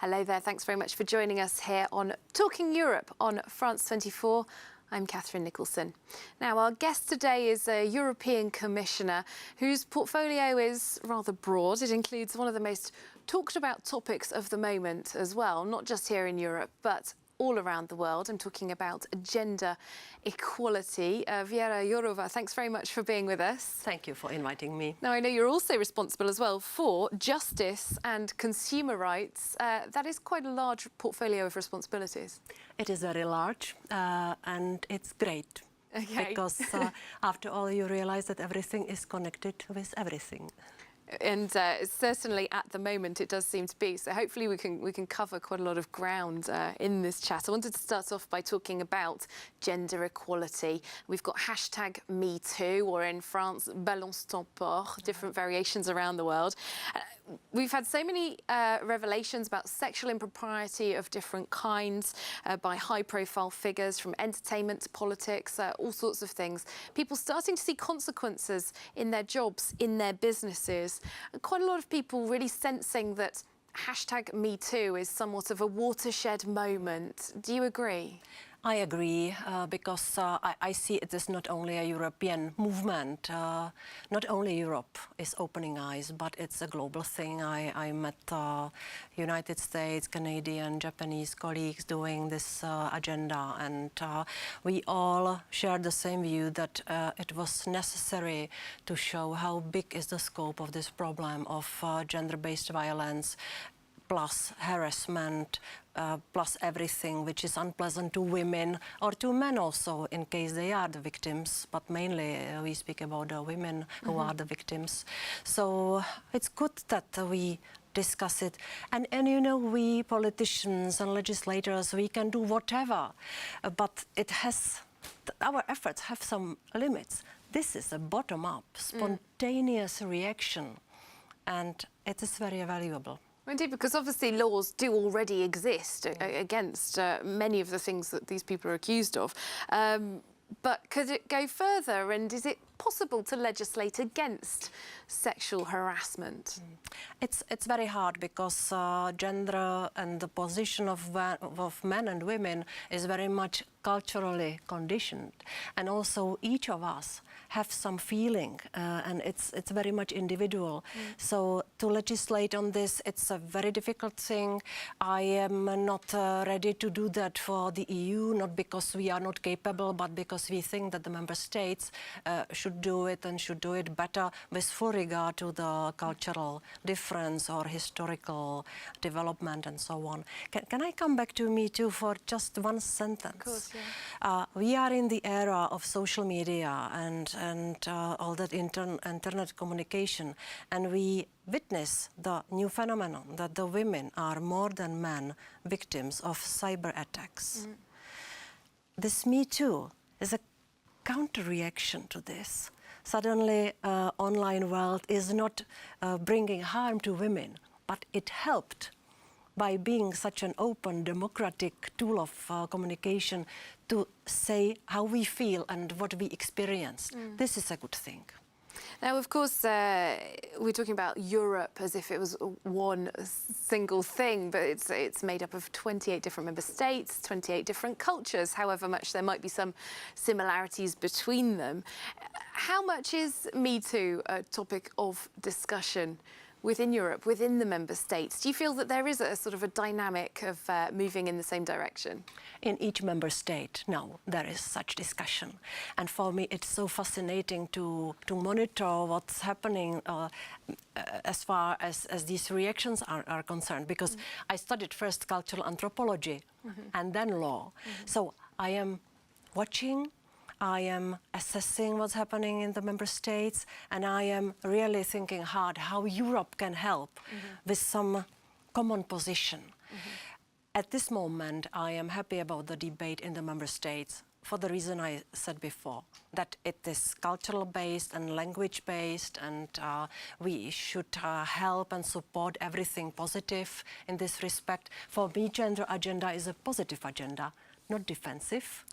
Hello there, thanks very much for joining us here on Talking Europe on France 24. I'm Catherine Nicholson. Now, our guest today is a European Commissioner whose portfolio is rather broad. It includes one of the most talked about topics of the moment as well, not just here in Europe, but all around the world. I'm talking about gender equality. Vera Jourova, thanks very much for being with us. Thank you for inviting me. Now, I know you're also responsible as well for justice and consumer rights. That is quite a large portfolio of responsibilities. It is very large and it's great. Okay. Because after all, you realize that everything is connected with everything. And certainly at the moment it does seem to be. So hopefully we can cover quite a lot of ground in this chat. I wanted to start off by talking about gender equality. We've got hashtag #MeToo, or in France, balance ton port, different variations around the world. We've had so many revelations about sexual impropriety of different kinds by high-profile figures, from entertainment to politics, all sorts of things. People starting to see consequences in their jobs, in their businesses. And quite a lot of people really sensing that hashtag #MeToo is somewhat of a watershed moment. Do you agree? I agree, because I see it as not only a European movement. Not only Europe is opening eyes, but it's a global thing. I met United States, Canadian, Japanese colleagues doing this agenda, and we all shared the same view that it was necessary to show how big is the scope of this problem of gender-based violence, plus harassment, plus everything which is unpleasant to women or to men also, in case they are the victims. But mainly we speak about the women who are the victims. So it's good that we discuss it. And you know, we politicians and legislators, we can do whatever, but it has, our efforts have some limits. This is a bottom-up, spontaneous reaction, and it is very valuable. Indeed, because obviously laws do already exist against many of the things that these people are accused of. But could it go further, and is it possible to legislate against sexual harassment? It's very hard, because gender and the position of men and women is very much culturally conditioned, and also each of us have some feeling, and it's very much individual. So to legislate on this, it's a very difficult thing. I am not ready to do that for the EU, not because we are not capable, but because we think that the member states should do it, and should do it better, with full regard to the cultural difference or historical development and so on. Can I come back to #MeToo for just one sentence? Of course, yeah. We are in the era of social media and all that internet communication, and we witness the new phenomenon that the women are more than men victims of cyber attacks. This #MeToo is a counter-reaction to this. Suddenly, online world is not bringing harm to women, but it helped by being such an open, democratic tool of communication to say how we feel and what we experienced. This is a good thing. Now, of course, we're talking about Europe as if it was one single thing, but it's made up of 28 different member states, 28 different cultures, however much there might be some similarities between them. How much is #MeToo a topic of discussion within Europe, within the member states? Do you feel that there is a sort of a dynamic of moving in the same direction? In each member state, no, there is such discussion. And for me, it's so fascinating to monitor what's happening as far as these reactions are concerned, because I studied first cultural anthropology and then law. So I am watching, I am assessing what's happening in the member states, and I am really thinking hard how Europe can help with some common position. At this moment, I am happy about the debate in the member states for the reason I said before, that it is cultural-based and language-based, and we should help and support everything positive in this respect. For me, gender agenda is a positive agenda, not defensive.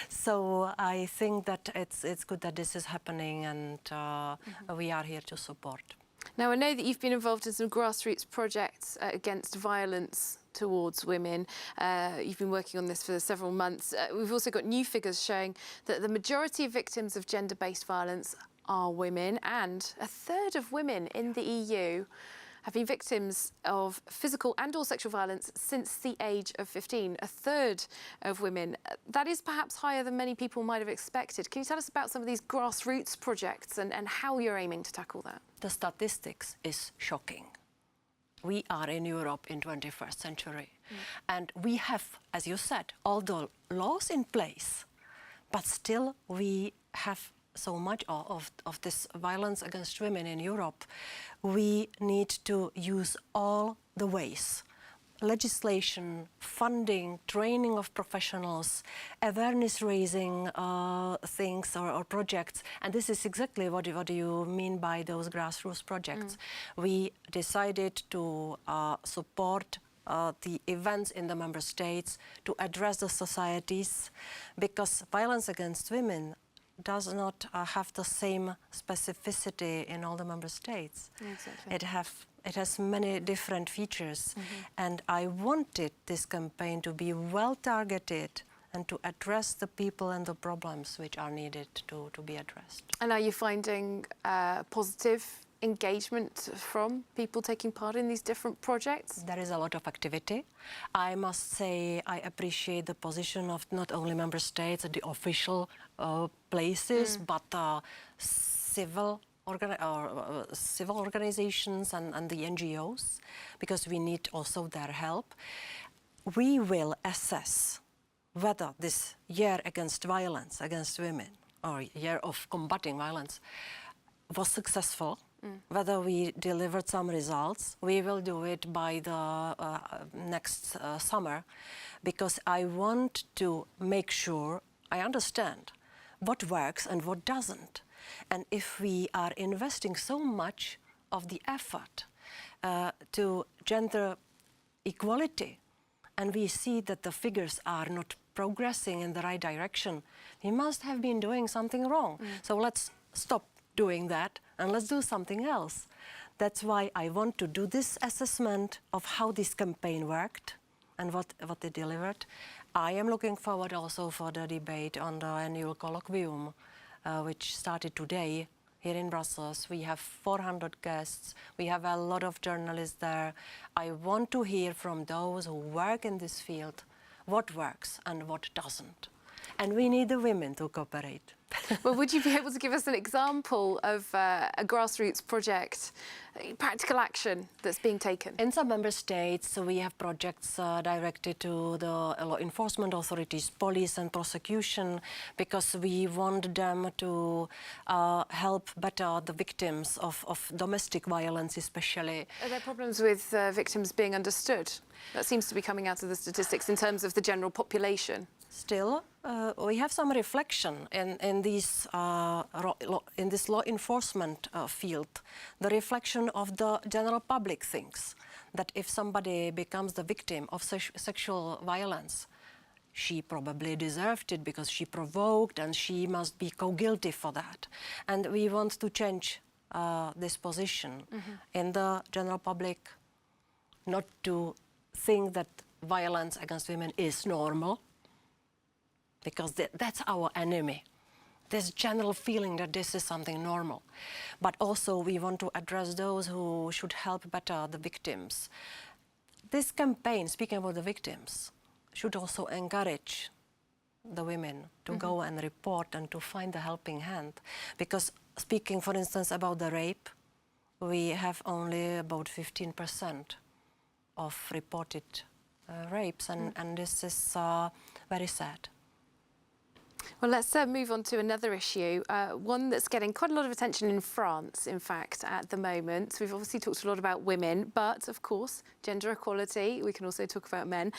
So I think that it's good that this is happening, and we are here to support. Now, I know that you've been involved in some grassroots projects against violence towards women. You've been working on this for several months. We've also got new figures showing that the majority of victims of gender-based violence are women, and a third of women in the EU have been victims of physical and or sexual violence since the age of 15. A third of women. That is perhaps higher than many people might have expected. Can you tell us about some of these grassroots projects and how you're aiming to tackle that? The statistics is shocking. We are in Europe in 21st century, and we have, as you said, all the laws in place, but still we have so much of this violence against women in Europe. We need to use all the ways. Legislation, funding, training of professionals, awareness-raising things or projects. And this is exactly what you mean by those grassroots projects. We decided to support the events in the member states to address the societies, because violence against women does not have the same specificity in all the member states. Exactly. It has many different features, and I wanted this campaign to be well targeted and to address the people and the problems which are needed to be addressed. And are you finding positive engagement from people taking part in these different projects? There is a lot of activity. I must say I appreciate the position of not only member states and the official places, but civil organizations and the NGOs, because we need also their help. We will assess whether this year against violence against women, or year of combating violence, was successful, whether we delivered some results. We will do it by the next summer, because I want to make sure I understand what works and what doesn't. And if we are investing so much of the effort to gender equality, and we see that the figures are not progressing in the right direction, we must have been doing something wrong. So let's stop doing that and let's do something else. That's why I want to do this assessment of how this campaign worked and what they delivered. I am looking forward also for the debate on the annual colloquium, which started today here in Brussels. We have 400 guests. We have a lot of journalists there. I want to hear from those who work in this field what works and what doesn't. And we need the women to cooperate. Well, would you be able to give us an example of a grassroots project, practical action that's being taken? In some member states, we have projects directed to the law enforcement authorities, police and prosecution, because we want them to help better the victims of domestic violence especially. Are there problems with victims being understood? That seems to be coming out of the statistics in terms of the general population. Still, we have some reflection in this law enforcement field. The reflection of the general public thinks that if somebody becomes the victim of sexual violence, she probably deserved it because she provoked, and she must be co-guilty for that. And we want to change this position in the general public, not to think that violence against women is normal, because that's our enemy. This general feeling that this is something normal. But also we want to address those who should help better the victims. This campaign, speaking about the victims, should also encourage the women to go and report and to find the helping hand. Because speaking, for instance, about the rape, we have only about 15% of reported rapes, and this is very sad. Well, let's move on to another issue, one that's getting quite a lot of attention in France, in fact, at the moment. We've obviously talked a lot about women, but of course, gender equality, we can also talk about men.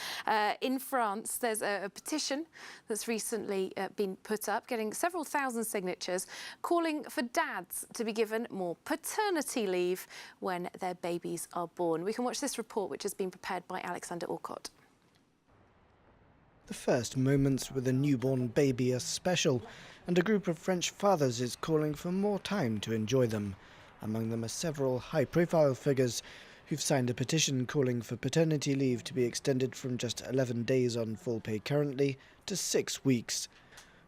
In France, there's a petition that's recently been put up, getting several thousand signatures, calling for dads to be given more paternity leave when their babies are born. We can watch this report, which has been prepared by Alexander Orcott. The first moments with a newborn baby are special, and a group of French fathers is calling for more time to enjoy them. Among them are several high-profile figures who've signed a petition calling for paternity leave to be extended from just 11 days on full pay currently to 6 weeks.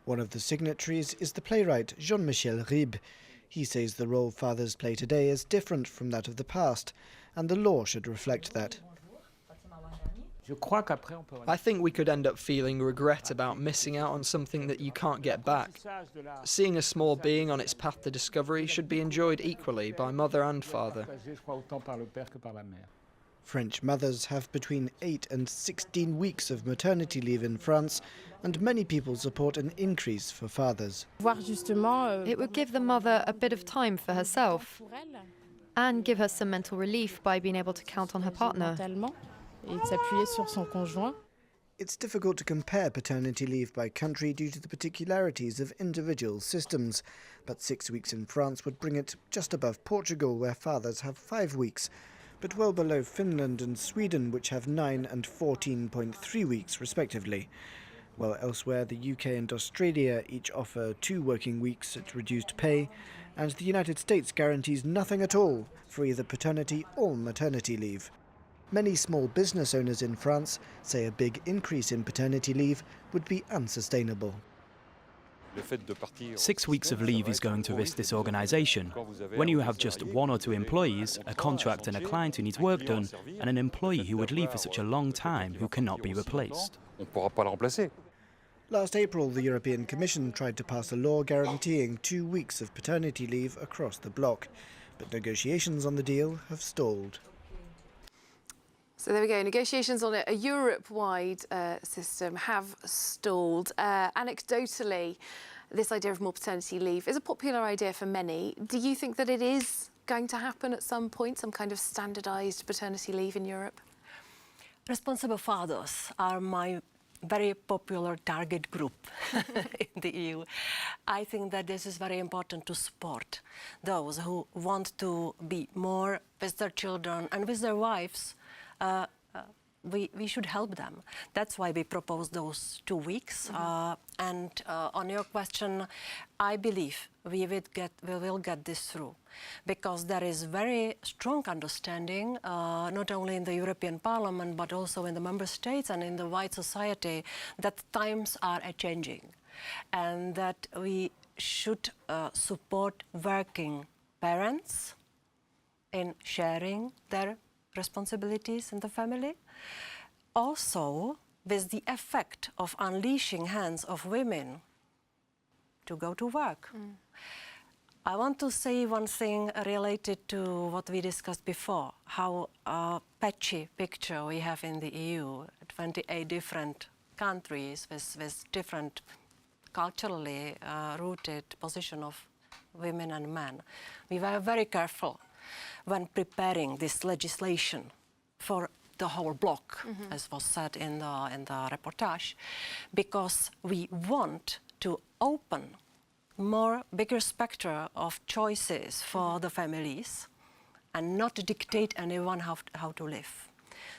One of the signatories is the playwright Jean-Michel Ribes. He says the role fathers play today is different from that of the past, and the law should reflect that. I think we could end up feeling regret about missing out on something that you can't get back. Seeing a small being on its path to discovery should be enjoyed equally by mother and father. French mothers have between 8 and 16 weeks of maternity leave in France, and many people support an increase for fathers. It would give the mother a bit of time for herself and give her some mental relief by being able to count on her partner. It's difficult to compare paternity leave by country due to the particularities of individual systems, but 6 weeks in France would bring it just above Portugal, where fathers have 5 weeks, but well below Finland and Sweden, which have 9 and 14.3 weeks respectively. While elsewhere, the UK and Australia each offer 2 working weeks at reduced pay, and the United States guarantees nothing at all for either paternity or maternity leave. Many small business owners in France say a big increase in paternity leave would be unsustainable. 6 weeks of leave is going to risk this organisation. When you have just 1 or 2 employees, a contract and a client who needs work done, and an employee who would leave for such a long time who cannot be replaced. Last April, the European Commission tried to pass a law guaranteeing 2 weeks of paternity leave across the bloc, but negotiations on the deal have stalled. So there we go. Negotiations on a Europe-wide system have stalled. Anecdotally, this idea of more paternity leave is a popular idea for many. Do you think that it is going to happen at some point, some kind of standardised paternity leave in Europe? Responsible fathers are my very popular target group in the EU. I think that this is very important to support those who want to be more with their children and with their wives. We should help them. That's why we propose those 2 weeks. And on your question, I believe we will get this through, because there is very strong understanding, not only in the European Parliament, but also in the member states and in the wide society, that times are changing, and that we should support working parents in sharing their responsibilities in the family. Also, with the effect of unleashing hands of women to go to work. I want to say one thing related to what we discussed before, how patchy picture we have in the EU, 28 different countries with different culturally rooted position of women and men. We were very careful when preparing this legislation for the whole bloc, as was said in the reportage, because we want to open bigger spectrum of choices for the families and not dictate anyone how to live.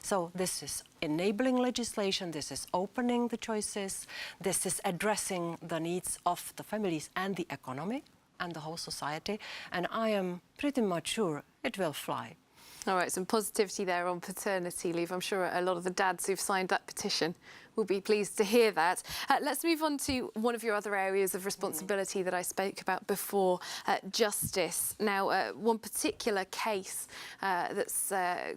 So this is enabling legislation, this is opening the choices, this is addressing the needs of the families and the economy and the whole society, and I am pretty much sure it will fly. All right, some positivity there on paternity leave. I'm sure a lot of the dads who've signed that petition will be pleased to hear that. Let's move on to one of your other areas of responsibility that I spoke about before, justice. Now, one particular case that's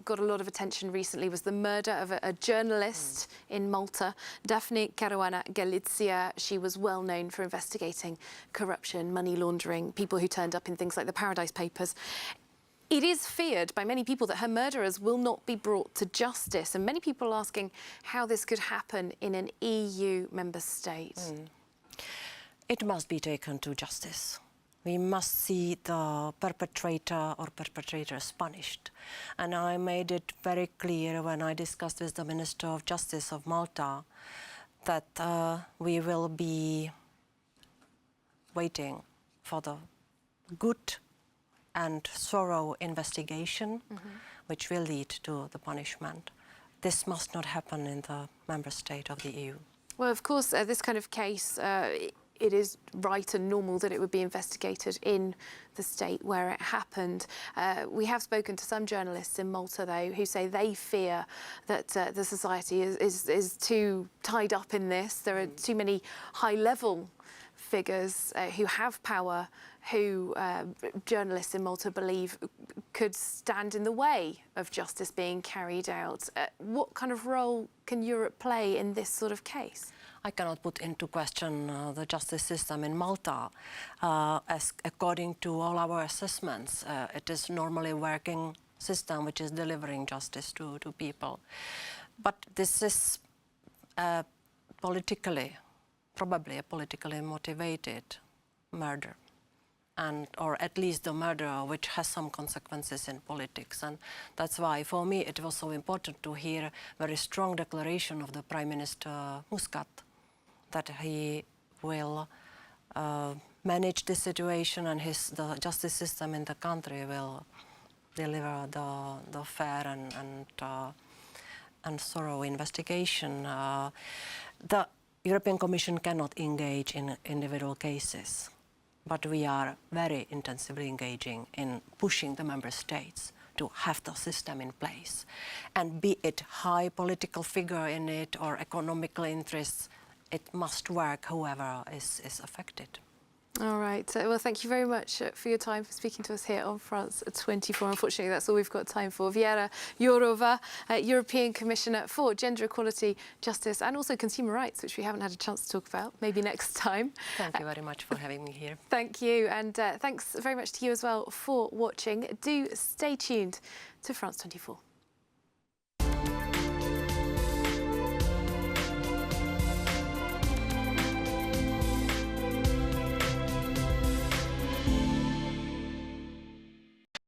got a lot of attention recently was the murder of a journalist in Malta, Daphne Caruana Galizia. She was well known for investigating corruption, money laundering, people who turned up in things like the Paradise Papers. It is feared by many people that her murderers will not be brought to justice, and many people are asking how this could happen in an EU member state. It must be taken to justice. We must see the perpetrator or perpetrators punished. And I made it very clear when I discussed with the Minister of Justice of Malta that we will be waiting for the good and thorough investigation, which will lead to the punishment. This must not happen in the member state of the EU. Well, of course, this kind of case it is right and normal that it would be investigated in the state where it happened. We have spoken to some journalists in Malta, though, who say they fear that the society is too tied up in this. There are too many high-level figures who have power, who journalists in Malta believe could stand in the way of justice being carried out. What kind of role can Europe play in this sort of case? I cannot put into question the justice system in Malta. As according to all our assessments, it is normally working system which is delivering justice to people. But this is probably a politically motivated murder, or at least a murder which has some consequences in politics. And that's why, for me, it was so important to hear a very strong declaration of the Prime Minister Muscat that he will manage the situation, and the justice system in the country will deliver the fair and thorough investigation. The European Commission cannot engage in individual cases, but we are very intensively engaging in pushing the member states to have the system in place. And be it high political figure in it or economical interests, it must work whoever is affected. All right. Well, thank you very much for your time, for speaking to us here on France 24. Unfortunately, that's all we've got time for. Vera Jourova, European Commissioner for Gender Equality, Justice and also Consumer Rights, which we haven't had a chance to talk about. Maybe next time. Thank you very much for having me here. Thank you. And thanks very much to you as well for watching. Do stay tuned to France 24.